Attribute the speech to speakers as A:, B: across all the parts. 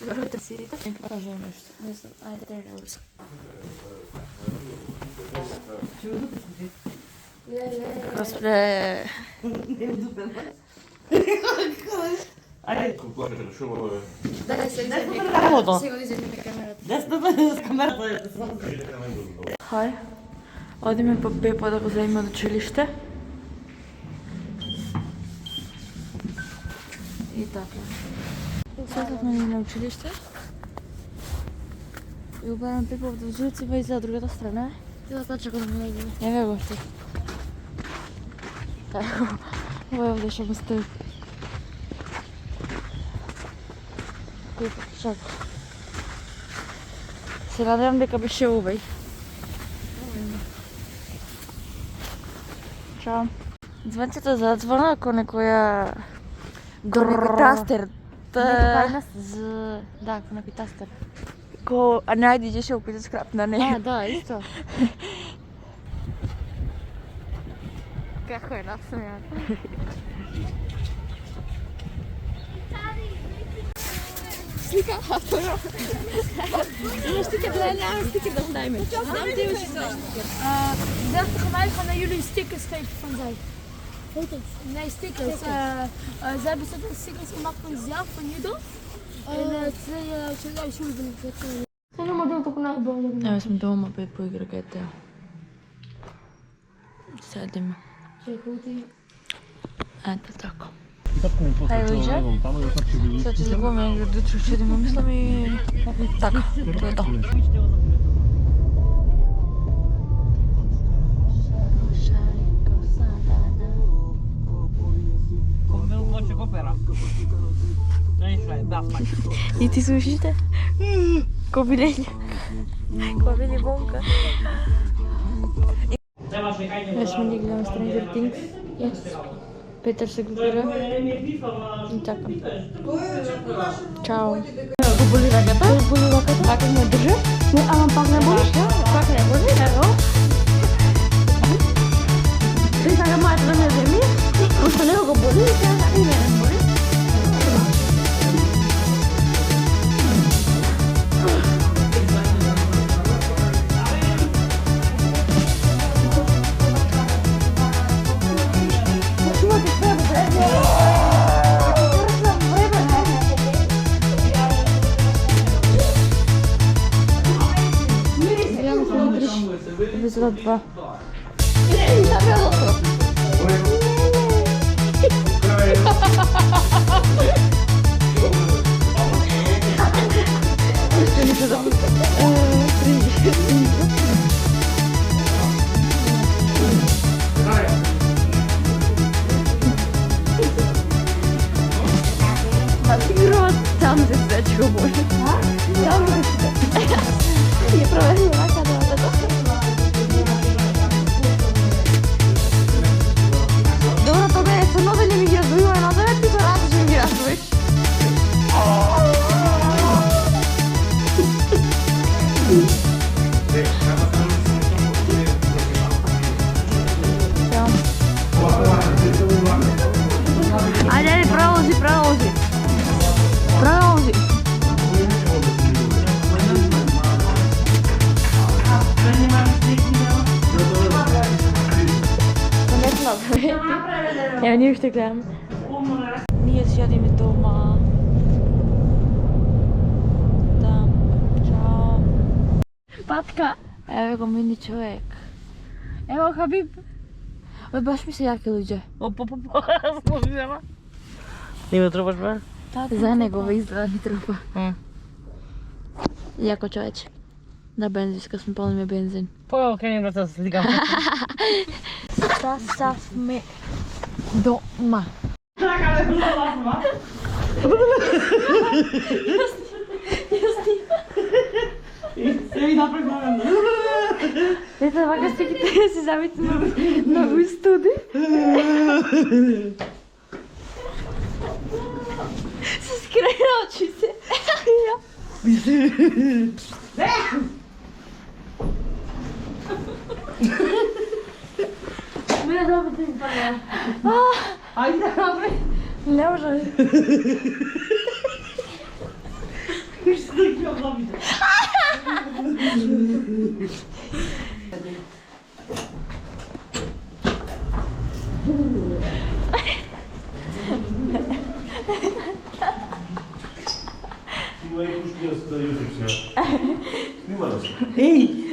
A: Вървате сирите? Не покажа нещо. Не знам. Айде, дай да уска. Господи.
B: Айде.
A: Дай сега
B: Работа.
A: сега изедиме камерата.
B: Десната с камерата.
A: Хај. Одиме по Пепа да го заеме од училиште. И така. Слезавме ни на училиште. И обарам Пепа да жуцива и за другата страна. И да точка да ме најдеме. Еве го што. Ова е овде што му стои. Пепа, чака. Се надевам дека беше овај. Чао. Звънцето зазвона ако некоја... Ко некој тастер. Да, ко некој тастер. А најди ќе опита скрап на неја. Да, исто. Како е насмејан. Слика, автора. Имаш стикер, нямам стикер да му дајме. Знам ти имаш стикер.
C: Zeg tegen mij van jullie stickers geven van zij. Nee, stickers. Zij hebben stickers gemaakt van zelf, van judo. En twee schoenen. Zijn allemaal dood op een uitbouw.
A: Evo smo doma, Pepo igra GTA. Sedimo. Eto tako. Evo iđe. Sad ću zagubim igra do jutro ćedimo, mislim i... Tako, to je to. И ти слушате? Кобилења. Кобили бонка. Ја сме ни гледам Stranger Things. Петър се го гледа. И така. Чао. Го боли раката? Го боли раката? Пак не држа? Не, ама пак не боли? Пак не боли? Ево. Ти сега мајата да не вземи? Пошто него го боли и сега и не боли. Везла два. Там се стечко боли. Там се стечко. Не проверила рака да да. Добро, тога е со нови ми ги раздвојува надоле, ти со различни ги раздвоиш. Ајде, продолжи. Продолжи. Evo, nije što gledam. Nije se jadim doma. Da, čao. Patka. Evo go mini čovjek. Evo Habib. Oj, baš mi se jake luđe.
B: Služujemo. Nima trebaš ba?
A: Za njegove izgleda mi treba. Jako čovječe. Na benzinska smo polnime benzin.
B: Pojel krenim da se slikam.
A: Sada sme doma.
B: Čaka me bilo lasno. Se vi napred moram da.
A: Ето, вака стиките си завите много студи. Се скрена очите. Мене да опитам и първа. Айде, напред. Не може.
B: Купиам злабите.
D: Има и пушки да YouTube сега. Снима да се.
B: Ей!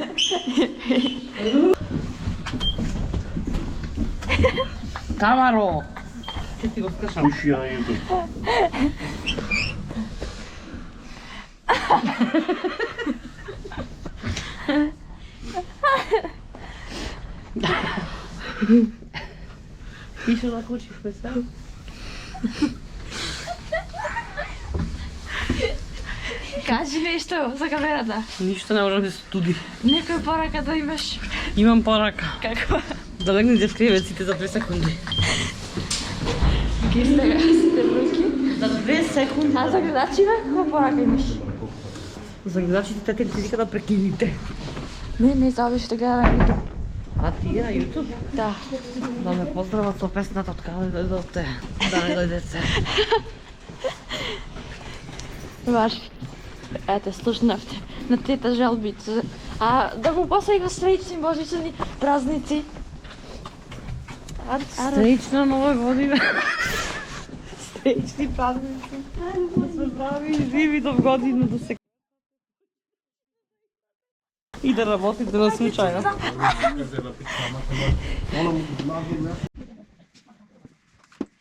B: Тамаро! Ке ти го скашам?
D: Пуши ја на YouTube.
B: Ти што да кучиш песа?
A: Кажи нешто за камерата.
B: Ништо не можам да студи.
A: Некој порака да имаш.
B: Имам порака.
A: Како?
B: Да легнете в кривеците за 2 секунди.
A: Ки сте бруки?
B: За 2 секунди.
A: А за гледачите како порака имаш?
B: За гледачите те ти вика да прекините.
A: Не, за овие што гледаме на YouTube.
B: А ти на YouTube?
A: Да.
B: Да ме поздрават со песната од каде дојдовте. Да не дојдете.
A: Важно. Ете, слушнавте на тета жалбица. А да го посега среќни божични празници.
B: Среќна нова година. Среќни празници. Да се здрави и живи до година до сега. И да работите на случајно.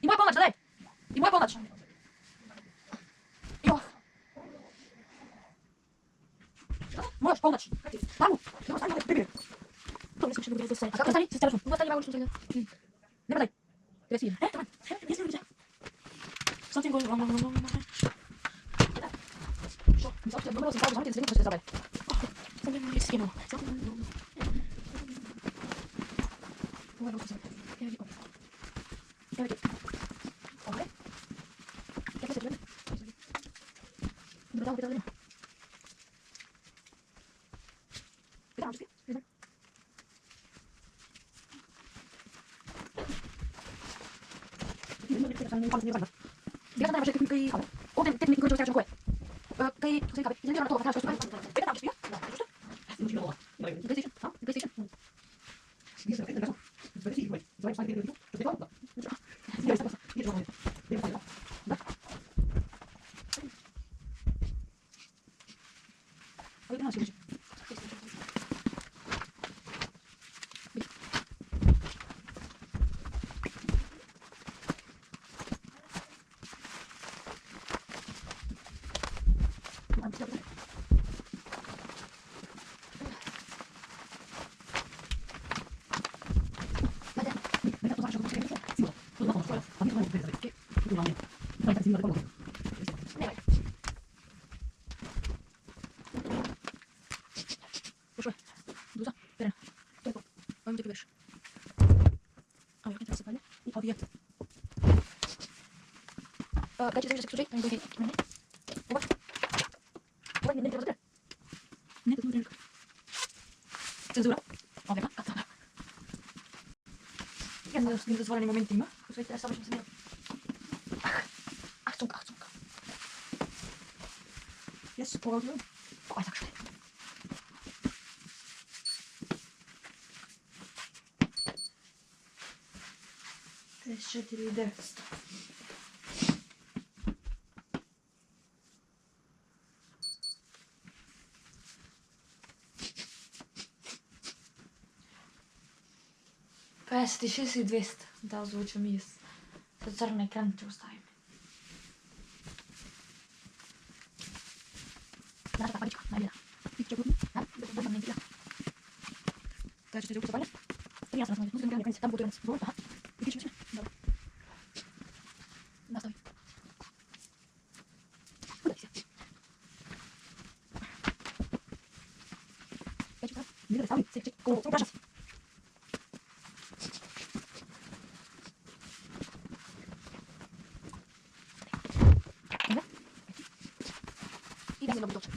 A: И моја помач, дај! И моја помач! Јох! Мојаш помач! Таму! Таму, беби! То не скаше да го стане. А како стани? Се стараш. Кога стани малку што сега? Нема дај. Треба си. Таман. Не се види. Something goes wrong. Што? Зато добро се забавам, ти се не забавам. Something is schemo. Кај ќе се случи, не го види. Ова. Ова не треба да. Не тоа не. Цензура. Ова како? Ја не дозволени моменти има, кои се само што се не. Ахтунг. Јас погадувам. Ова така што. Тешо 4900. Песет и 6200. Да озвучам и со црн екран ќе оставим. Знаеш така паричка, најледа. Пичка крупна, да, да не гледа. Така ќе се запали. Ја сам знам, музика не там готовен. Вот, аха. И пичка сме. Добро. Настави. Куда ќе се? Пичка, не да стави, се коло праша. И да се добро точно.